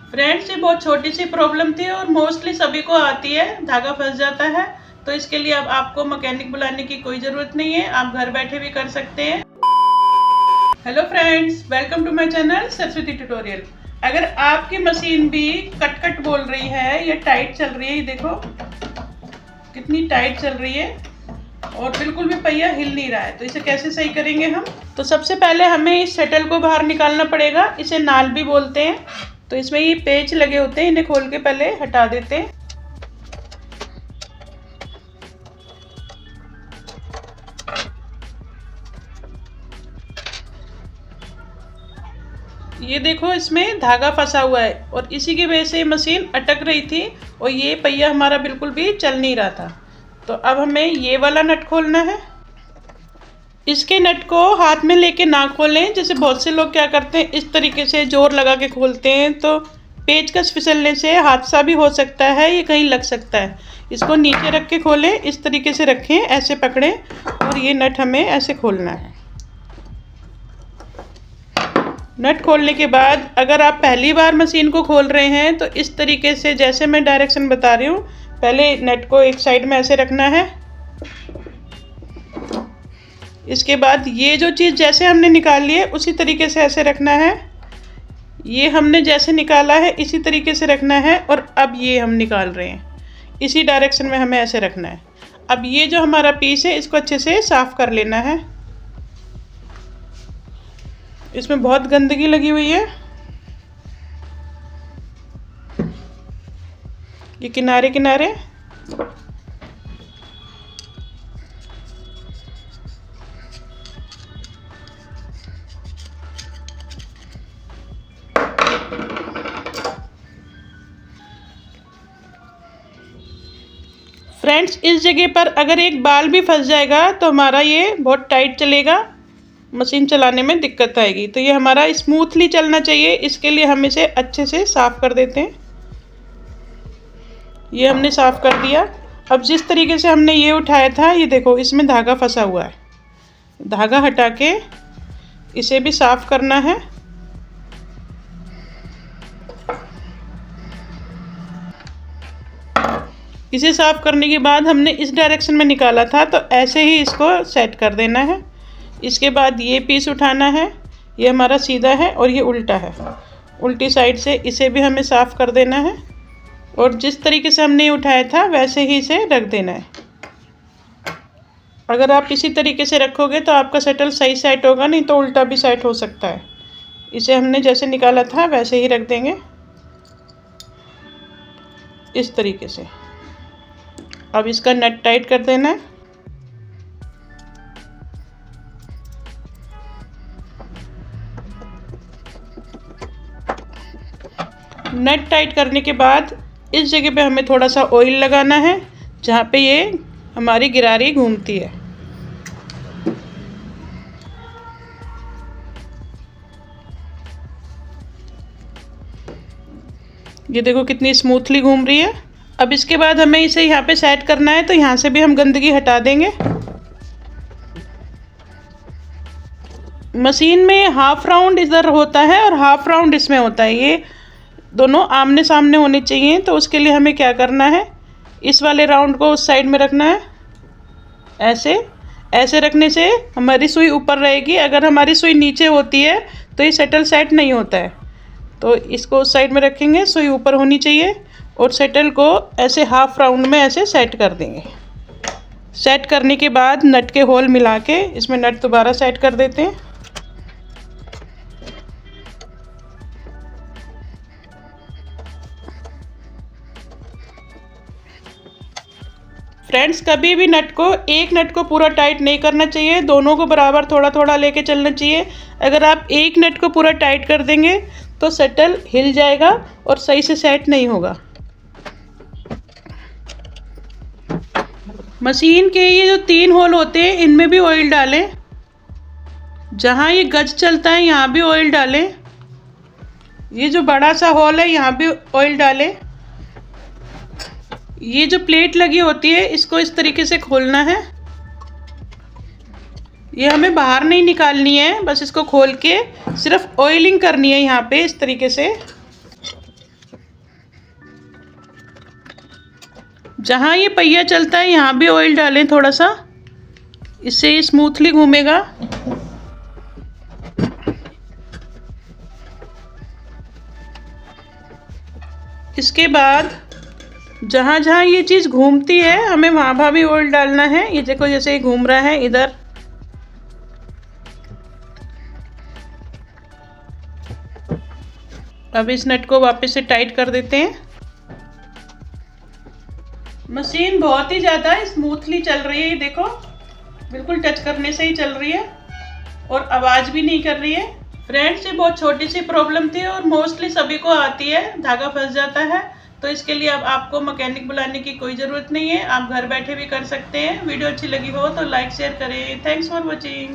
Friends, ये बहुत छोटी सी प्रॉब्लम थी और मोस्टली सभी को आती है, धागा फंस जाता है। तो इसके लिए अब आपको मैकेनिक बुलाने की कोई ज़रूरत नहीं है, आप घर बैठे भी कर सकते हैं। Hello friends, welcome to my channel Saraswati tutorial. अगर आपकी मशीन भी कट कट बोल रही है या टाइट चल रही है, ये देखो कितनी टाइट चल रही है और बिल्कुल भी पहिया हिल नहीं रहा है, तो इसे कैसे सही करेंगे हम। तो सबसे पहले हमें इस शटल को बाहर निकालना पड़ेगा, इसे नाल भी बोलते हैं। तो इसमें ये पेच लगे होते हैं, इन्हें खोल के पहले हटा देते हैं। ये देखो इसमें धागा फंसा हुआ है और इसी की वजह से मशीन अटक रही थी और ये पहिया हमारा बिल्कुल भी चल नहीं रहा था। तो अब हमें ये वाला नट खोलना है। इसके नट को हाथ में लेके ना खोलें, जैसे बहुत से लोग क्या करते हैं इस तरीके से जोर लगा के खोलते हैं, तो पेचकस फिसलने से हादसा भी हो सकता है, ये कहीं लग सकता है। इसको नीचे रख के खोलें, इस तरीके से रखें, ऐसे पकड़ें और ये नट हमें ऐसे खोलना है। नट खोलने के बाद अगर आप पहली बार मशीन को खोल रहे हैं तो इस तरीके से, जैसे मैं डायरेक्शन बता रही हूँ, पहले नट को एक साइड में ऐसे रखना है। इसके बाद ये जो चीज़ जैसे हमने निकाल ली है उसी तरीके से ऐसे रखना है। ये हमने जैसे निकाला है इसी तरीके से रखना है और अब ये हम निकाल रहे हैं, इसी डायरेक्शन में हमें ऐसे रखना है। अब ये जो हमारा पीस है इसको अच्छे से साफ कर लेना है, इसमें बहुत गंदगी लगी हुई है। ये किनारे किनारे फ्रेंड्स, इस जगह पर अगर एक बाल भी फंस जाएगा तो हमारा ये बहुत टाइट चलेगा, मशीन चलाने में दिक्कत आएगी। तो ये हमारा स्मूथली चलना चाहिए, इसके लिए हम इसे अच्छे से साफ़ कर देते हैं। ये हमने साफ़ कर दिया। अब जिस तरीके से हमने ये उठाया था, ये देखो इसमें धागा फंसा हुआ है, धागा हटा के इसे भी साफ़ करना है। इसे साफ़ करने के बाद हमने इस डायरेक्शन में निकाला था, तो ऐसे ही इसको सेट कर देना है। इसके बाद ये पीस उठाना है, ये हमारा सीधा है और ये उल्टा है, उल्टी साइड से इसे भी हमें साफ़ कर देना है और जिस तरीके से हमने उठाया था वैसे ही इसे रख देना है। अगर आप इसी तरीके से रखोगे तो आपका शटल सही सेट होगा, नहीं तो उल्टा भी सेट हो सकता है। इसे हमने जैसे निकाला था वैसे ही रख देंगे, इस तरीके से। अब इसका नट टाइट कर देना है। नट टाइट करने के बाद इस जगह पे हमें थोड़ा सा ऑयल लगाना है, जहाँ पे ये हमारी गिरारी घूमती है। ये देखो कितनी स्मूथली घूम रही है। अब इसके बाद हमें इसे यहाँ पे सेट करना है, तो यहाँ से भी हम गंदगी हटा देंगे। मशीन में हाफ राउंड इधर होता है और हाफ राउंड इसमें होता है, ये दोनों आमने सामने होने चाहिए। तो उसके लिए हमें क्या करना है, इस वाले राउंड को उस साइड में रखना है, ऐसे ऐसे रखने से हमारी सुई ऊपर रहेगी। अगर हमारी सुई नीचे होती है तो ये शटल सेट नहीं होता है। तो इसको उस साइड में रखेंगे, सुई ऊपर होनी चाहिए और शटल को ऐसे हाफ राउंड में ऐसे सेट कर देंगे। सेट करने के बाद नट के होल मिला के इसमें नट दोबारा सेट कर देते हैं। फ्रेंड्स, कभी भी नट को, एक नट को पूरा टाइट नहीं करना चाहिए, दोनों को बराबर थोड़ा थोड़ा लेके चलना चाहिए। अगर आप एक नट को पूरा टाइट कर देंगे तो शटल हिल जाएगा और सही से सेट नहीं होगा। मशीन के ये जो 3 होल होते हैं इनमें भी ऑयल डालें, जहाँ ये गज चलता है यहाँ भी ऑयल डालें, ये जो बड़ा सा होल है यहाँ भी ऑयल डालें। ये जो प्लेट लगी होती है इसको इस तरीके से खोलना है, ये हमें बाहर नहीं निकालनी है, बस इसको खोल के सिर्फ ऑयलिंग करनी है यहाँ पे इस तरीके से। जहाँ ये पहिया चलता है यहाँ भी ऑयल डालें थोड़ा सा, इससे ये स्मूथली घूमेगा। इसके बाद जहाँ जहाँ ये चीज़ घूमती है हमें वहाँ भी ऑयल डालना है। ये देखो जैसे ये घूम रहा है इधर। अब इस नट को वापस से टाइट कर देते हैं। मशीन बहुत ही ज़्यादा स्मूथली चल रही है, ये देखो बिल्कुल टच करने से ही चल रही है और आवाज़ भी नहीं कर रही है। फ्रेंड्स, ये बहुत छोटी सी प्रॉब्लम थी और मोस्टली सभी को आती है, धागा फंस जाता है। तो इसके लिए अब आपको मैकेनिक बुलाने की कोई ज़रूरत नहीं है, आप घर बैठे भी कर सकते हैं। वीडियो अच्छी लगी हो तो लाइक शेयर करें। Thanks for watching.